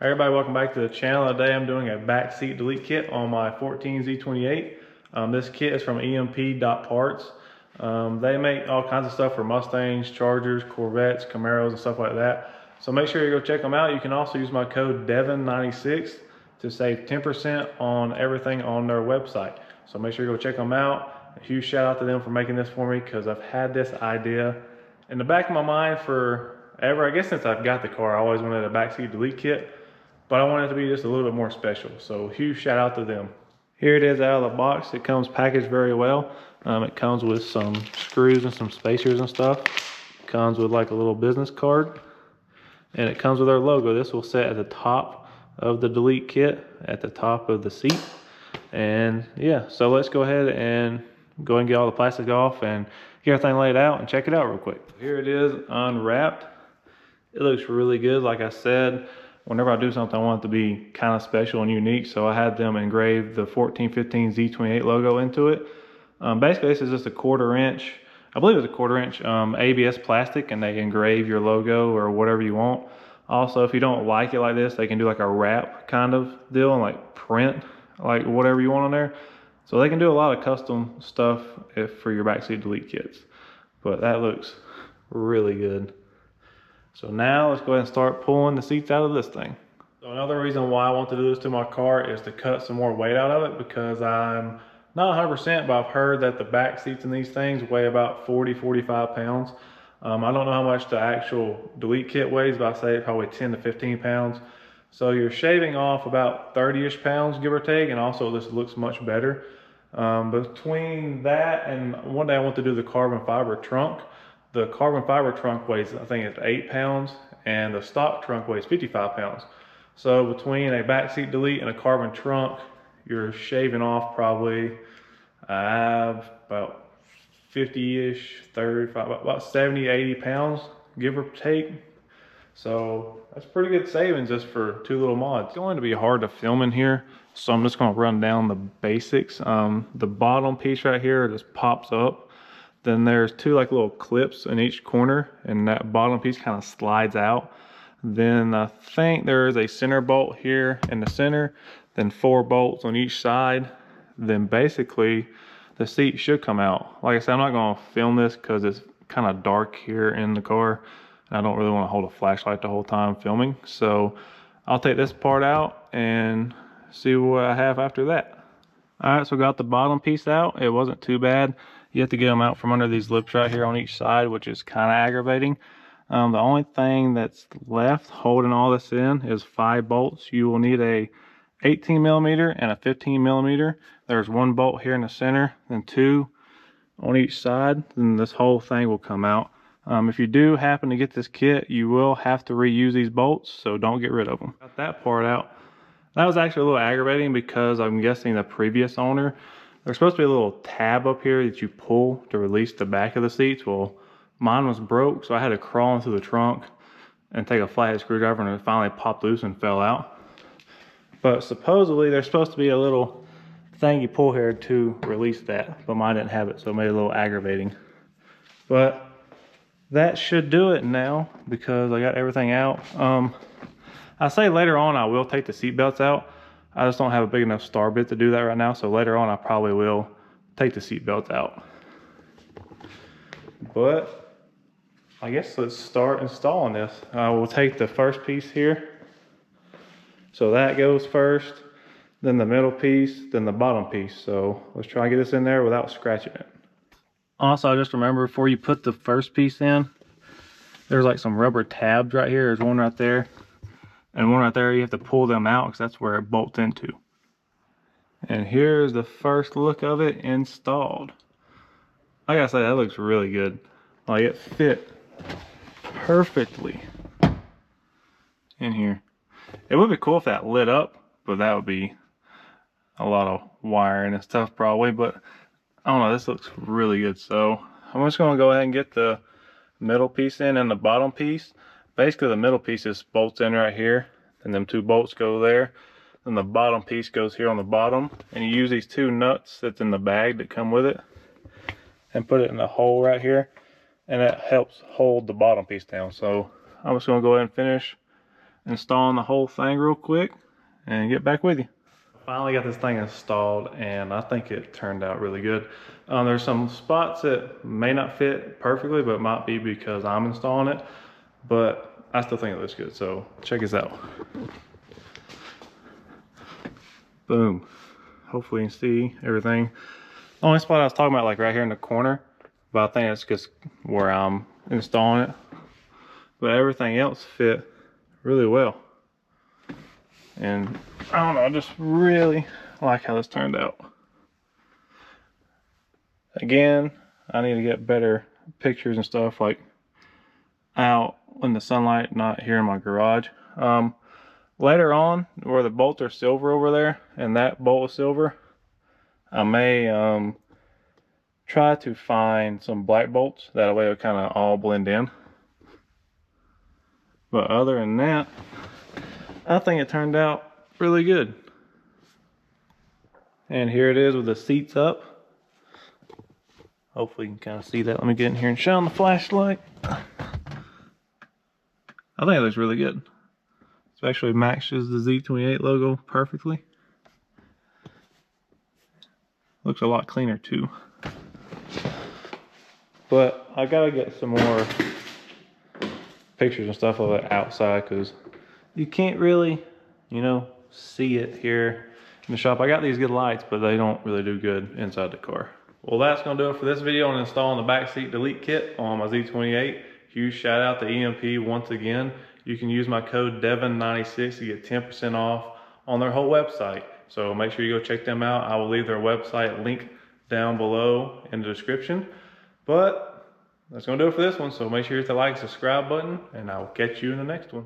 Hey everybody, welcome back to the channel. Today I'm doing a backseat delete kit on my 14 Z28. This kit is from EMP.parts. They make all kinds of stuff for Mustangs, Chargers, Corvettes, Camaros, and stuff like that. So make sure you go check them out. You can also use my code DEVON96 to save 10% on everything on their website. So make sure you go check them out. A huge shout out to them for making this for me, because I've had this idea in the back of my mind forever. I guess since I've got the car, I always wanted a backseat delete kit, but I want it to be just a little bit more special. So huge shout out to them. Here it is out of the box. It comes packaged very well. It comes with some screws and some spacers and stuff. It comes with like a little business card, and it comes with our logo. This will sit at the top of the delete kit, at the top of the seat. And yeah, so let's go ahead and get all the plastic off and get everything laid out and check it out real quick. Here it is unwrapped. It looks really good. Like I said, whenever I do something, I want it to be kind of special and unique. So I had them engrave the 1415 Z28 logo into it. Basically, this is just a 1/4 inch, I believe it's a 1/4 inch ABS plastic, and they engrave your logo or whatever you want. Also, if you don't like it like this, they can do like a wrap kind of deal and like print like whatever you want on there. So they can do a lot of custom stuff for your backseat delete kits. But that looks really good. So now let's go ahead and start pulling the seats out of this thing. So another reason why I want to do this to my car is to cut some more weight out of it, because I'm not 100%, but I've heard that the back seats in these things weigh about 40-45 pounds. I don't know how much the actual delete kit weighs, but I say probably 10 to 15 pounds. So you're shaving off about 30-ish pounds, give or take, and also this looks much better. Between that and one day I want to do the carbon fiber trunk. The carbon fiber trunk weighs, I think it's 8 pounds, and the stock trunk weighs 55 pounds. So between a backseat delete and a carbon trunk, you're shaving off probably about 50-ish, 35, about 70, 80 pounds, give or take. So that's pretty good savings just for 2 little mods. It's going to be hard to film in here, so I'm just going to run down the basics. The bottom piece right here just pops up. Then there's 2 like little clips in each corner, and that bottom piece kind of slides out. Then I think there is a center bolt here in the center, then 4 bolts on each side. Then basically the seat should come out. Like I said, I'm not going to film this because it's kind of dark here in the car, and I don't really want to hold a flashlight the whole time filming. So I'll take this part out and see what I have after that. All right, so got the bottom piece out. It wasn't too bad. You have to get them out from under these lips right here on each side, which is kind of aggravating. The only thing that's left holding all this in is 5 bolts. You will need a 18 millimeter and a 15 millimeter. There's 1 bolt here in the center, then 2 on each side. Then this whole thing will come out. If you do happen to get this kit, you will have to reuse these bolts, so don't get rid of them. Got that part out. That was actually a little aggravating because I'm guessing the previous owner, there's supposed to be a little tab up here that you pull to release the back of the seats. Well, mine was broke, so I had to crawl into the trunk and take a flathead screwdriver, and it finally popped loose and fell out. But supposedly there's supposed to be a little thing you pull here to release that, but mine didn't have it, so it made it a little aggravating. But that should do it now because I got everything out. I say later on I will take the seat belts out. I just don't have a big enough star bit to do that right now, so later on I probably will take the seat belts out. But I guess let's start installing this. We'll take the first piece here. So that goes first, then the middle piece, then the bottom piece. So let's try and get this in there without scratching it. Also, I just remember before you put the first piece in, there's like some rubber tabs right here. There's one right there and one right there. You have to pull them out because that's where it bolts into. And here's the first look of it installed. I gotta say, that looks really good. Like, it fit perfectly in here. It would be cool if that lit up, but that would be a lot of wiring and stuff probably. But I don't know, this looks really good. So I'm just gonna go ahead and get the middle piece in and the bottom piece. Basically the middle piece just bolts in right here, and them 2 bolts go there. Then the bottom piece goes here on the bottom, and you use these 2 nuts that's in the bag that come with it and put it in the hole right here, and that helps hold the bottom piece down. So I'm just gonna go ahead and finish installing the whole thing real quick and get back with you. Finally got this thing installed, and I think it turned out really good. There's some spots that may not fit perfectly, but it might be because I'm installing it, but I still think it looks good. So check this out. Boom. Hopefully you can see everything. The only spot I was talking about, like right here in the corner, but I think that's just where I'm installing it. But everything else fit really well. And I don't know, I just really like how this turned out. Again, I need to get better pictures and stuff, like out in the sunlight, not here in my garage. Later on, where the bolts are silver over there, and that bolt is silver, I may try to find some black bolts. That way it'll kind of all blend in. But other than that, I think it turned out really good. And here it is with the seats up. Hopefully you can kind of see that. Let me get in here and shine the flashlight. I think it looks really good. Especially matches the Z28 logo perfectly. Looks a lot cleaner too. But I gotta get some more pictures and stuff of it outside, because you can't really, you know, see it here in the shop. I got these good lights, but they don't really do good inside the car. Well, that's gonna do it for this video on installing the backseat delete kit on my Z28. Huge shout out to EMP once again. You can use my code DEVON96 to get 10% off on their whole website. So make sure you go check them out. I will leave their website link down below in the description. But that's gonna do it for this one. So make sure you hit the like, subscribe button, and I will catch you in the next one.